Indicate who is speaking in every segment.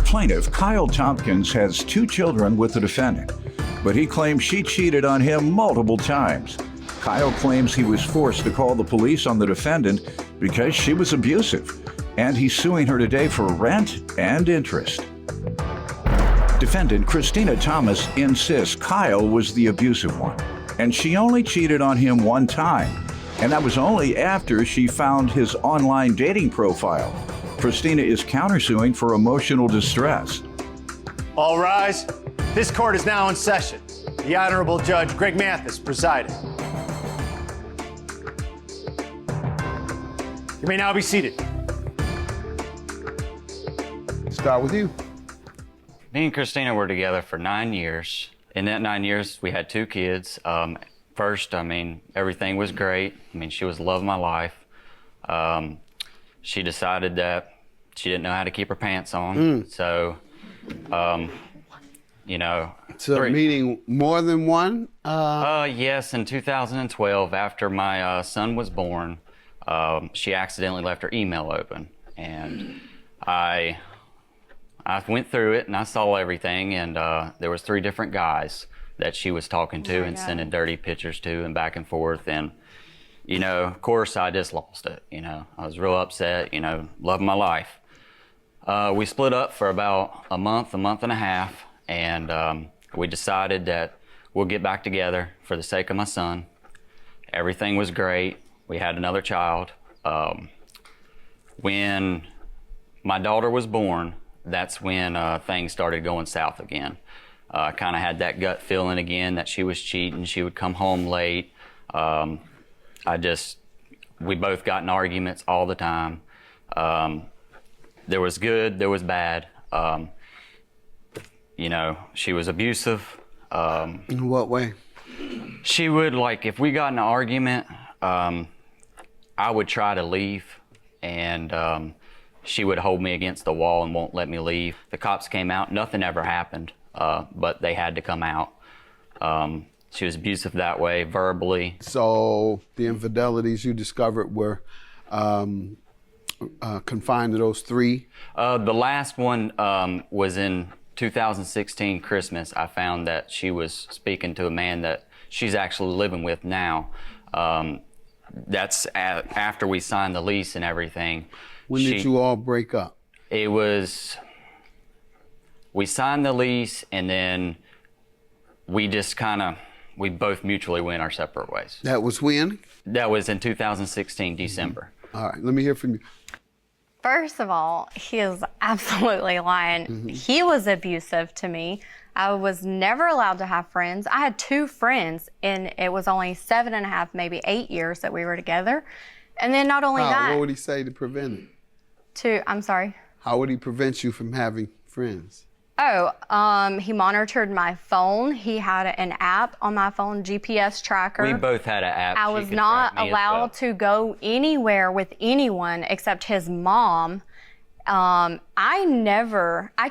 Speaker 1: plaintiff, Kyle Tompkins, has 2 children with the defendant, but he claims she cheated on him multiple times. Kyle claims he was forced to call the police on the defendant because she was abusive, and he's suing her today for rent and interest. Defendant Christina Thomas insists Kyle was the abusive one, and she only cheated on him 1 time, and that was only after she found his online dating profile. Christina is countersuing for emotional distress.
Speaker 2: All rise. This court is now in session. The Honorable Judge Greg Mathis presiding. You may now be seated.
Speaker 3: Start with you.
Speaker 4: Me and Christina were together for 9 years. In that 9 years, we had 2 kids. First, everything was great. She was the love of my life. She decided that she didn't know how to keep her pants on. So,
Speaker 3: So meaning more than one?
Speaker 4: Yes, in 2012, after my son was born, she accidentally left her email open. And I went through it and I saw everything, and there was 3 different guys that she was talking to and sending dirty pictures to and back and forth. And, of course, I just lost it. I was real upset, loving my life. We split up for about a month and a half, and we decided that we'll get back together for the sake of my son. Everything was great. We had another child. When my daughter was born, that's when things started going south again. I kind of had that gut feeling again that she was cheating. She would come home late. We both got in arguments all the time. There was good, there was bad. She was abusive.
Speaker 3: In what way?
Speaker 4: She would, if we got in an argument, I would try to leave, and she would hold me against the wall and won't let me leave. The cops came out, nothing ever happened, but they had to come out. She was abusive that way, verbally.
Speaker 3: So the infidelities you discovered were confined to those 3?
Speaker 4: The last one was in 2016 Christmas. I found that she was speaking to a man that she's actually living with now. That's after we signed the lease and everything.
Speaker 3: When did you all break up?
Speaker 4: We signed the lease, and then we both mutually went our separate ways.
Speaker 3: That was when?
Speaker 4: That was in 2016, December.
Speaker 3: All right, let me hear from you.
Speaker 5: First of all, he is absolutely lying. He was abusive to me. I was never allowed to have friends. I had 2 friends, and it was only 7.5, maybe 8 years that we were together. And then not only that.
Speaker 3: What would he say to prevent it?
Speaker 5: I'm sorry?
Speaker 3: How would he prevent you from having friends?
Speaker 5: He monitored my phone. He had an app on my phone, GPS tracker.
Speaker 4: We both had an app.
Speaker 5: I was not allowed to go anywhere with anyone except his mom. I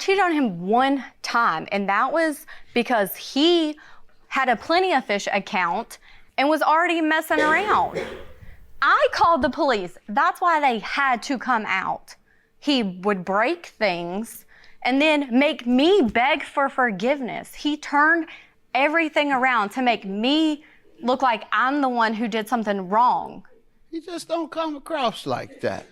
Speaker 5: cheated on him 1 time, and that was because he had a Plenty of Fish account and was already messing around. I called the police. That's why they had to come out. He would break things and then make me beg for forgiveness. He turned everything around to make me look like I'm the one who did something wrong.
Speaker 3: You just don't come across like that.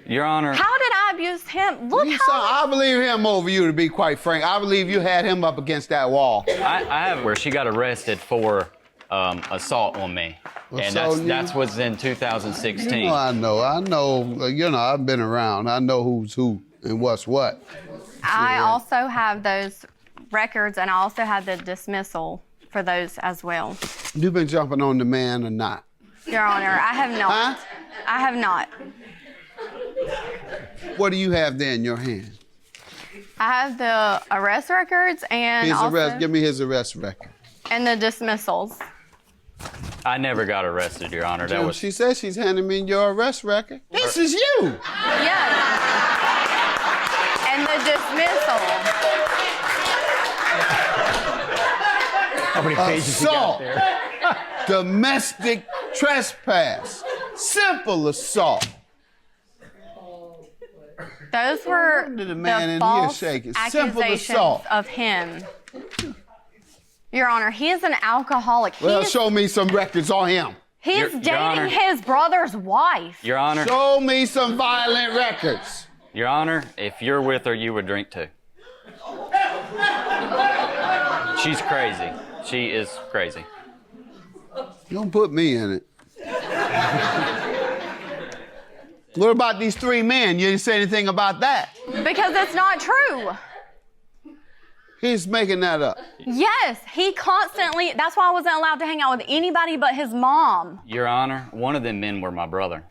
Speaker 4: Your Honor.
Speaker 5: How did I abuse him?
Speaker 3: I believe him over you, to be quite frank. I believe you had him up against that wall.
Speaker 4: I have where she got arrested for assault on me. And that's what's in 2016.
Speaker 3: I know. I've been around. I know who's who and what's what.
Speaker 5: I also have those records, and I also have the dismissal for those as well.
Speaker 3: You've been jumping on the man or not?
Speaker 5: Your Honor, I have not.
Speaker 3: Huh?
Speaker 5: I have not.
Speaker 3: What do you have there in your hand?
Speaker 5: I have the arrest records and
Speaker 3: Give me his arrest record.
Speaker 5: And the dismissals.
Speaker 4: I never got arrested, Your Honor.
Speaker 3: She says she's handing me your arrest record. This is you!
Speaker 5: Yes. And the dismissal.
Speaker 2: How many pages you got there?
Speaker 3: Domestic trespass. Simple assault.
Speaker 5: Those were
Speaker 3: wonder the man in here
Speaker 5: false
Speaker 3: shaking. Simple
Speaker 5: accusations
Speaker 3: assault.
Speaker 5: of him. Your Honor, he is an alcoholic.
Speaker 3: Well, show me some records on him.
Speaker 5: He's
Speaker 4: Your
Speaker 5: dating
Speaker 4: Honor.
Speaker 5: his brother's wife.
Speaker 4: Your Honor,
Speaker 3: Show me some violent records.
Speaker 4: Your Honor, if you're with her, you would drink too. She's crazy. She is crazy.
Speaker 3: Don't put me in it. What about these 3 men? You didn't say anything about that.
Speaker 5: Because it's not true.
Speaker 3: He's making that up.
Speaker 5: Yes, he constantly, that's why I wasn't allowed to hang out with anybody but his mom.
Speaker 4: Your Honor, one of them men were my brother.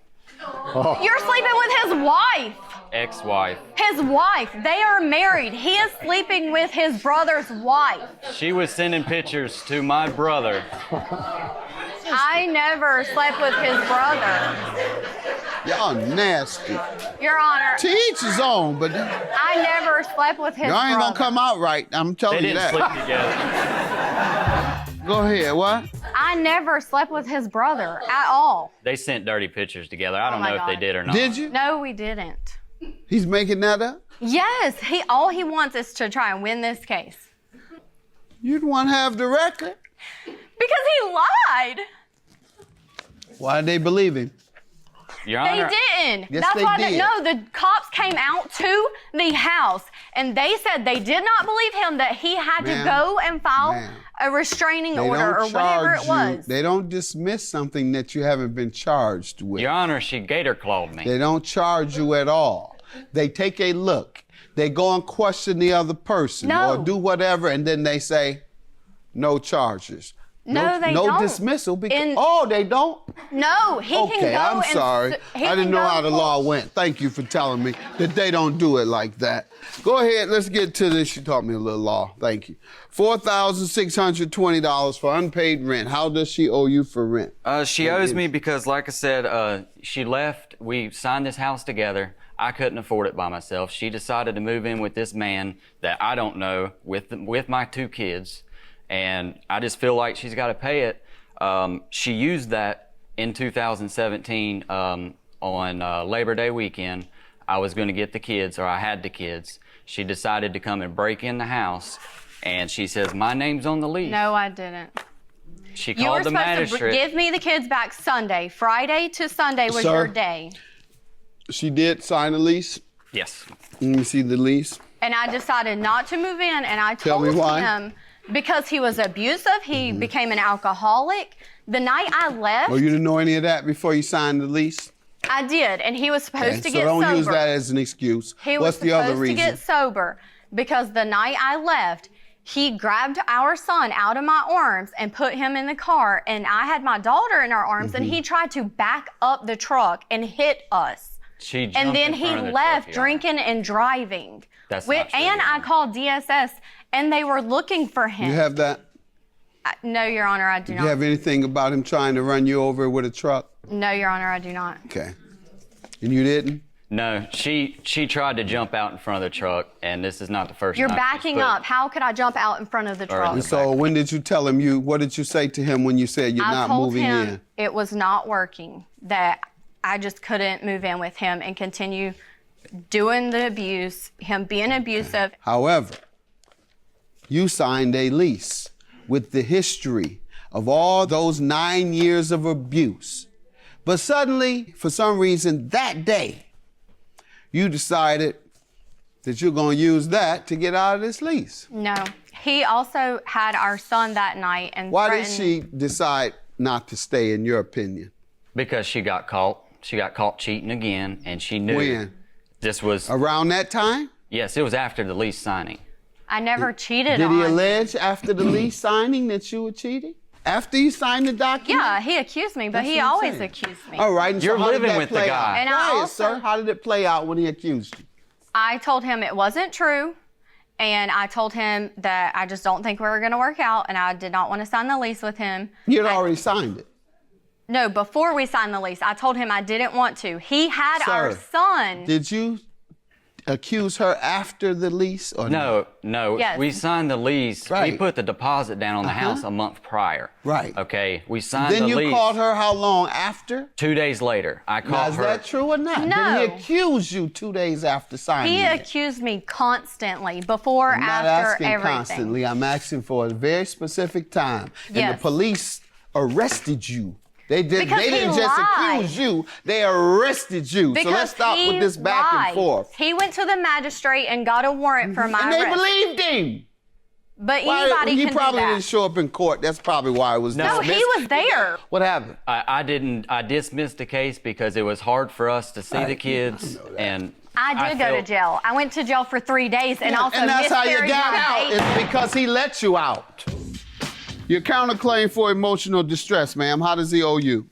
Speaker 5: You're sleeping with his wife.
Speaker 4: Ex-wife.
Speaker 5: His wife. They are married. He is sleeping with his brother's wife.
Speaker 4: She was sending pictures to my brother.
Speaker 5: I never slept with his brother.
Speaker 3: Y'all nasty.
Speaker 5: Your Honor,
Speaker 3: To each his own, but y'all
Speaker 5: I never slept with his
Speaker 3: ain't
Speaker 5: brother.
Speaker 3: gonna come out right. I'm
Speaker 4: They
Speaker 3: telling you
Speaker 4: didn't
Speaker 3: that.
Speaker 4: sleep together.
Speaker 3: Go ahead, what?
Speaker 5: I never slept with his brother at all.
Speaker 4: They sent dirty pictures together. I don't
Speaker 5: my
Speaker 4: know if they
Speaker 5: God.
Speaker 4: did or not.
Speaker 3: Did you?
Speaker 5: No, we didn't.
Speaker 3: He's making that up?
Speaker 5: Yes, all he wants is to try and win this case.
Speaker 3: You'd want to have the record.
Speaker 5: Because he lied.
Speaker 3: Why did they believe him?
Speaker 4: Your
Speaker 5: They
Speaker 4: Honor,
Speaker 5: didn't.
Speaker 3: Yes,
Speaker 5: That's
Speaker 3: they
Speaker 5: why
Speaker 3: did.
Speaker 5: No, the cops came out to the house and they said they did not believe him, that he had
Speaker 3: Ma'am,
Speaker 5: to go and file
Speaker 3: ma'am.
Speaker 5: a restraining
Speaker 3: They
Speaker 5: order or
Speaker 3: don't
Speaker 5: whatever
Speaker 3: charge
Speaker 5: it was.
Speaker 3: you. They don't dismiss something that you haven't been charged with.
Speaker 4: Your Honor, she gator clawed me.
Speaker 3: They don't charge you at all. They take a look. They go and question the other person
Speaker 5: No.
Speaker 3: or do whatever, and then they say, no charges.
Speaker 5: No, they
Speaker 3: no
Speaker 5: don't.
Speaker 3: dismissal. Because,
Speaker 5: In-
Speaker 3: they don't?
Speaker 5: No, he can
Speaker 3: Okay,
Speaker 5: go
Speaker 3: I'm
Speaker 5: and
Speaker 3: sorry.
Speaker 5: he
Speaker 3: I
Speaker 5: can
Speaker 3: didn't know
Speaker 5: go
Speaker 3: how the
Speaker 5: full-
Speaker 3: law went. Thank you for telling me that they don't do it like that. Go ahead, let's get to this. You taught me a little law. Thank you. $4,620 for unpaid rent. How does she owe you for rent?
Speaker 4: She owes me because, like I said, she left. We signed this house together. I couldn't afford it by myself. She decided to move in with this man that I don't know with my 2 kids, and I just feel like she's got to pay it. She used that in 2017 on Labor Day weekend. I was going to get the kids, or I had the kids. She decided to come and break in the house, and she says, my name's on the lease.
Speaker 5: No, I didn't.
Speaker 4: She
Speaker 5: You were
Speaker 4: called the
Speaker 5: supposed to
Speaker 4: magistrate.
Speaker 5: give me the kids back Sunday. Friday to Sunday was
Speaker 3: Sir?
Speaker 5: your day.
Speaker 3: She did sign a lease.
Speaker 4: Yes.
Speaker 3: Let me see the lease.
Speaker 5: And I decided not to move in, and I
Speaker 3: Tell
Speaker 5: told
Speaker 3: me why.
Speaker 5: him because he was abusive, he became an alcoholic. The night I left,
Speaker 3: Oh, you didn't know any of that before you signed the lease?
Speaker 5: I did, and he was supposed to
Speaker 3: so
Speaker 5: get
Speaker 3: don't
Speaker 5: sober.
Speaker 3: use that as an excuse.
Speaker 5: He
Speaker 3: What's
Speaker 5: was
Speaker 3: the other
Speaker 5: supposed to
Speaker 3: reason?
Speaker 5: get sober because the night I left, he grabbed our son out of my arms and put him in the car, and I had my daughter in our arms, and he tried to back up the truck and hit us.
Speaker 4: She jumped
Speaker 5: And then
Speaker 4: in
Speaker 5: he
Speaker 4: front of the
Speaker 5: left
Speaker 4: truck, Your Honor.
Speaker 5: drinking and driving.
Speaker 4: That's not true,
Speaker 5: And
Speaker 4: Your
Speaker 5: I
Speaker 4: Honor.
Speaker 5: called DSS, and they were looking for him.
Speaker 3: You have that?
Speaker 5: No, Your Honor, I do
Speaker 3: Do
Speaker 5: not.
Speaker 3: you have anything about him trying to run you over with a truck?
Speaker 5: No, Your Honor, I do not.
Speaker 3: Okay. And you didn't?
Speaker 4: No, she tried to jump out in front of the truck, and this is not the first
Speaker 5: You're
Speaker 4: time.
Speaker 5: backing up. How could I jump out in front of the truck?
Speaker 3: And so when did you tell him what did you say to him when you said you're
Speaker 5: I
Speaker 3: not
Speaker 5: told
Speaker 3: moving
Speaker 5: him
Speaker 3: in?
Speaker 5: it was not working, that I just couldn't move in with him and continue doing the abuse, him being abusive.
Speaker 3: However, you signed a lease with the history of all those 9 years of abuse. But suddenly, for some reason, that day, you decided that you're going to use that to get out of this lease.
Speaker 5: No. He also had our son that night and
Speaker 3: Why did
Speaker 5: threatened.
Speaker 3: she decide not to stay, in your opinion?
Speaker 4: Because she got caught. She got caught cheating again, and she knew
Speaker 3: When?
Speaker 4: this was.
Speaker 3: Around that time?
Speaker 4: Yes, it was after the lease signing.
Speaker 5: I never cheated
Speaker 3: Did
Speaker 5: on
Speaker 3: he
Speaker 5: him.
Speaker 3: allege after the lease signing that you were cheating? After you signed the document?
Speaker 5: Yeah, he accused me, but
Speaker 3: That's
Speaker 5: he
Speaker 3: what I'm
Speaker 5: always
Speaker 3: saying.
Speaker 5: accused me.
Speaker 3: All right. And
Speaker 4: You're
Speaker 3: so how did
Speaker 4: living
Speaker 3: that
Speaker 4: with the
Speaker 3: play
Speaker 4: guy.
Speaker 3: out?
Speaker 5: And I
Speaker 3: Quiet,
Speaker 5: also-
Speaker 3: sir. How did it play out when he accused you?
Speaker 5: I told him it wasn't true, and I told him that I just don't think we were going to work out, and I did not want to sign the lease with him.
Speaker 3: You had already signed it.
Speaker 5: No, before we signed the lease, I told him I didn't want to. He had our
Speaker 3: Sir,
Speaker 5: son.
Speaker 3: Did you accuse her after the lease or
Speaker 4: No.
Speaker 5: Yes.
Speaker 4: We signed the lease.
Speaker 3: Right.
Speaker 4: We put the deposit down on the house a month prior.
Speaker 3: Right.
Speaker 4: Okay. We signed
Speaker 3: Then
Speaker 4: the
Speaker 3: you
Speaker 4: lease.
Speaker 3: called her how long after?
Speaker 4: 2 days later. I
Speaker 3: Now,
Speaker 4: called
Speaker 3: is
Speaker 4: her.
Speaker 3: that true or not?
Speaker 5: No.
Speaker 3: Did he accuse you 2 days after signing
Speaker 5: He
Speaker 3: it?
Speaker 5: accused me constantly, before,
Speaker 3: I'm not
Speaker 5: after,
Speaker 3: asking
Speaker 5: everything.
Speaker 3: constantly. I'm asking for a very specific time. And the
Speaker 5: Yes.
Speaker 3: police arrested you. They
Speaker 5: Because he
Speaker 3: didn't just
Speaker 5: lied.
Speaker 3: accuse you, they arrested you.
Speaker 5: Because
Speaker 3: so let's stop
Speaker 5: he
Speaker 3: with this back
Speaker 5: lied.
Speaker 3: and forth.
Speaker 5: He went to the magistrate and got a warrant for my
Speaker 3: And they
Speaker 5: arrest.
Speaker 3: believed him.
Speaker 5: But
Speaker 3: Why-
Speaker 5: anybody
Speaker 3: he
Speaker 5: can
Speaker 3: probably
Speaker 5: do that.
Speaker 3: didn't show up in court. That's probably why it was
Speaker 5: No,
Speaker 3: dismissed.
Speaker 5: he was there.
Speaker 3: What happened?
Speaker 4: I didn't. I dismissed the case because it was hard for us to see the kids, and
Speaker 5: I did go to
Speaker 4: felt-
Speaker 5: jail. I went to jail for 3 days and also
Speaker 3: and that's how you
Speaker 5: miscarried
Speaker 3: got
Speaker 5: my
Speaker 3: out.
Speaker 5: baby.
Speaker 3: It's because he let you out. Your counterclaim for emotional distress, ma'am. How does he owe you?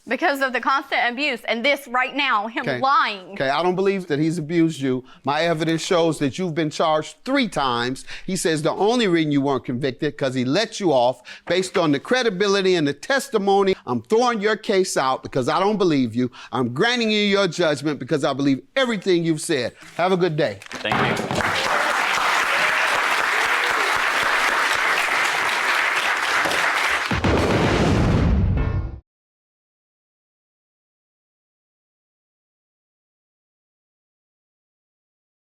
Speaker 5: Because of the constant abuse and this right now, him lying.
Speaker 3: Okay, I don't believe that he's abused you. My evidence shows that you've been charged 3 times. He says the only reason you weren't convicted because he let you off based on the credibility and the testimony. I'm throwing your case out because I don't believe you. I'm granting you your judgment because I believe everything you've said. Have a good day.
Speaker 4: Thank you.